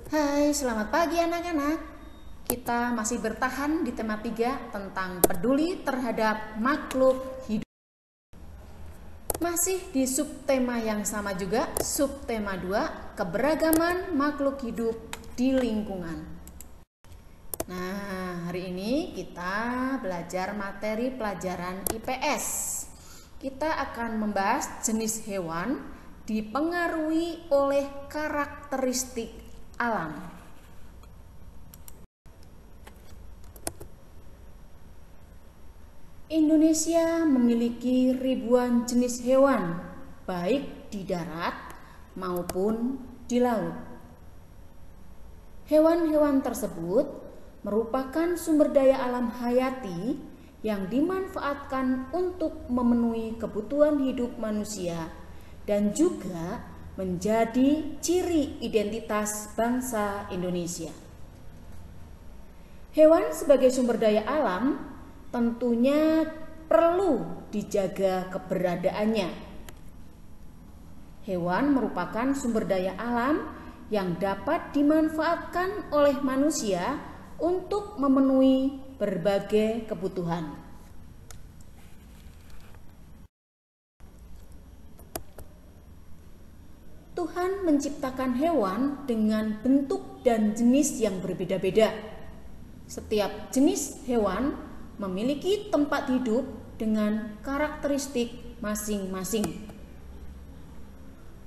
Hai, selamat pagi anak-anak. Kita masih bertahan di tema 3 tentang peduli terhadap makhluk hidup. Masih di subtema yang sama juga, subtema 2, keberagaman makhluk hidup di lingkungan. Nah, hari ini kita belajar materi pelajaran IPS. Kita akan membahas jenis hewan dipengaruhi oleh karakteristik alam. Indonesia memiliki ribuan jenis hewan, baik di darat maupun di laut. Hewan-hewan tersebut merupakan sumber daya alam hayati yang dimanfaatkan untuk memenuhi kebutuhan hidup manusia dan juga menjadi ciri identitas bangsa Indonesia. Hewan sebagai sumber daya alam tentunya perlu dijaga keberadaannya. Hewan merupakan sumber daya alam yang dapat dimanfaatkan oleh manusia untuk memenuhi berbagai kebutuhan. Tuhan menciptakan hewan dengan bentuk dan jenis yang berbeda-beda. Setiap jenis hewan memiliki tempat hidup dengan karakteristik masing-masing.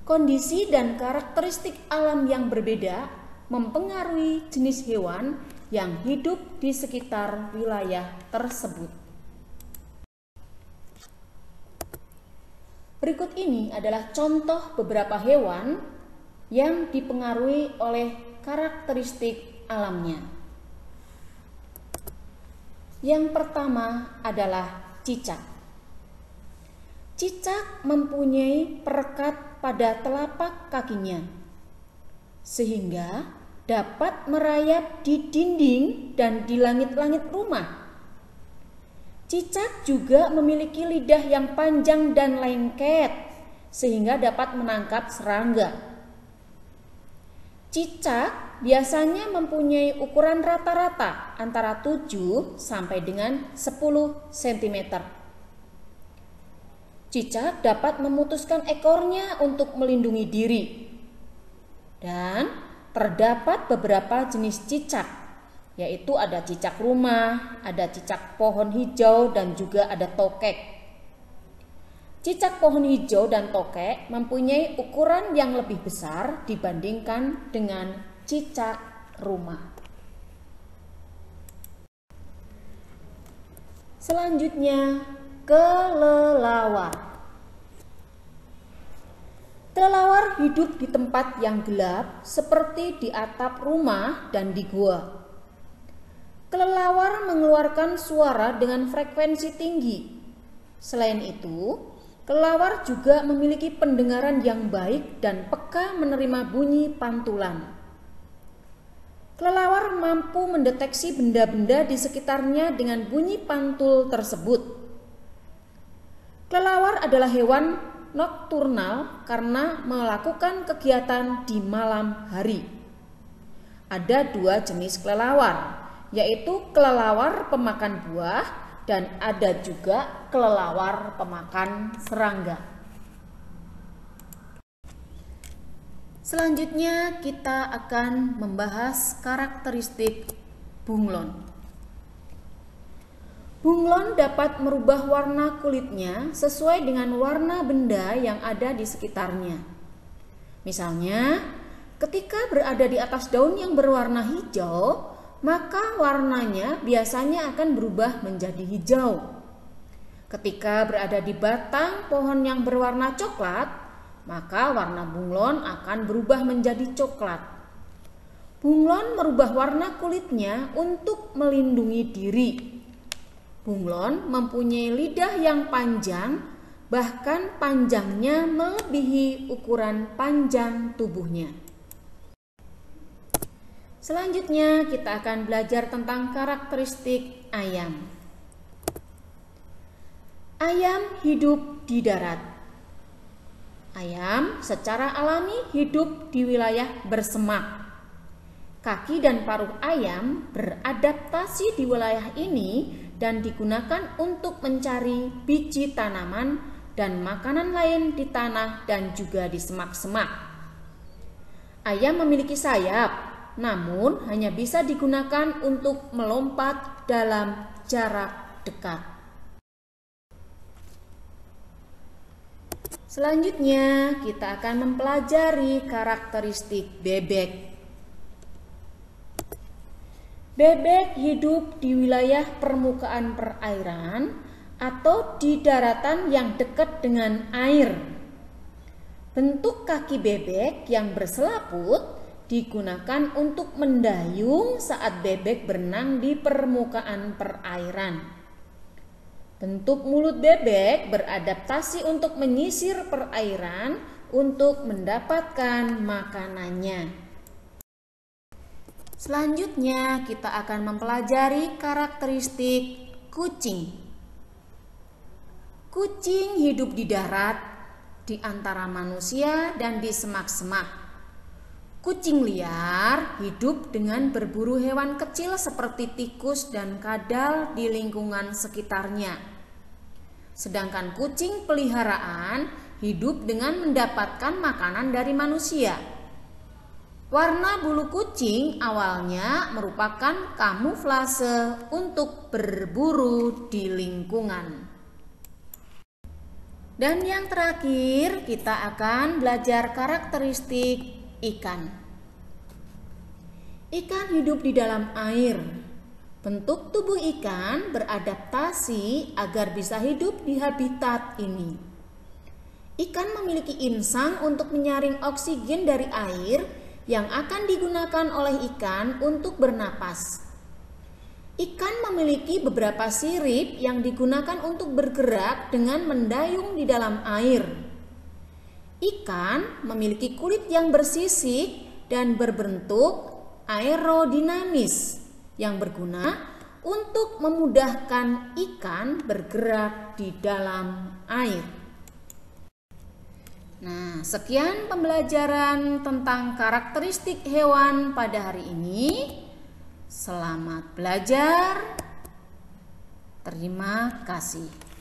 Kondisi dan karakteristik alam yang berbeda mempengaruhi jenis hewan yang hidup di sekitar wilayah tersebut. Berikut ini adalah contoh beberapa hewan yang dipengaruhi oleh karakteristik alamnya. Yang pertama adalah cicak. Cicak mempunyai perekat pada telapak kakinya, sehingga dapat merayap di dinding dan di langit-langit rumah. Cicak juga memiliki lidah yang panjang dan lengket, sehingga dapat menangkap serangga. Cicak biasanya mempunyai ukuran rata-rata antara 7 sampai dengan 10 cm. Cicak dapat memutuskan ekornya untuk melindungi diri. Dan terdapat beberapa jenis cicak, yaitu ada cicak rumah, ada cicak pohon hijau, dan juga ada tokek. Cicak pohon hijau dan tokek mempunyai ukuran yang lebih besar dibandingkan dengan cicak rumah. Selanjutnya, kelelawar. Kelelawar hidup di tempat yang gelap seperti di atap rumah dan di gua. Kelelawar mengeluarkan suara dengan frekuensi tinggi. Selain itu, kelelawar juga memiliki pendengaran yang baik dan peka menerima bunyi pantulan. Kelelawar mampu mendeteksi benda-benda di sekitarnya dengan bunyi pantul tersebut. Kelelawar adalah hewan nokturnal karena melakukan kegiatan di malam hari. Ada 2 jenis kelelawar, yaitu kelelawar pemakan buah dan ada juga kelelawar pemakan serangga. Selanjutnya kita akan membahas karakteristik bunglon. Bunglon dapat merubah warna kulitnya sesuai dengan warna benda yang ada di sekitarnya. Misalnya, ketika berada di atas daun yang berwarna hijau, maka warnanya biasanya akan berubah menjadi hijau. Ketika berada di batang pohon yang berwarna coklat, maka warna bunglon akan berubah menjadi coklat. Bunglon merubah warna kulitnya untuk melindungi diri. Bunglon mempunyai lidah yang panjang, bahkan panjangnya melebihi ukuran panjang tubuhnya. Selanjutnya kita akan belajar tentang karakteristik ayam. Ayam hidup di darat. Ayam secara alami hidup di wilayah bersemak. Kaki dan paruh ayam beradaptasi di wilayah ini dan digunakan untuk mencari biji tanaman dan makanan lain di tanah dan juga di semak-semak. Ayam memiliki sayap, namun hanya bisa digunakan untuk melompat dalam jarak dekat. Selanjutnya, kita akan mempelajari karakteristik bebek. Bebek hidup di wilayah permukaan perairan atau di daratan yang dekat dengan air. Bentuk kaki bebek yang berselaput digunakan untuk mendayung saat bebek berenang di permukaan perairan. Bentuk mulut bebek beradaptasi untuk menyisir perairan untuk mendapatkan makanannya. Selanjutnya kita akan mempelajari karakteristik kucing. Kucing hidup di darat, di antara manusia dan di semak-semak. Kucing liar hidup dengan berburu hewan kecil seperti tikus dan kadal di lingkungan sekitarnya. Sedangkan kucing peliharaan hidup dengan mendapatkan makanan dari manusia. Warna bulu kucing awalnya merupakan kamuflase untuk berburu di lingkungan. Dan yang terakhir, kita akan belajar karakteristik ikan. Ikan hidup di dalam air. Bentuk tubuh ikan beradaptasi agar bisa hidup di habitat ini. Ikan memiliki insang untuk menyaring oksigen dari air yang akan digunakan oleh ikan untuk bernapas. Ikan memiliki beberapa sirip yang digunakan untuk bergerak dengan mendayung di dalam air. Ikan memiliki kulit yang bersisik dan berbentuk aerodinamis yang berguna untuk memudahkan ikan bergerak di dalam air. Nah, sekian pembelajaran tentang karakteristik hewan pada hari ini. Selamat belajar. Terima kasih.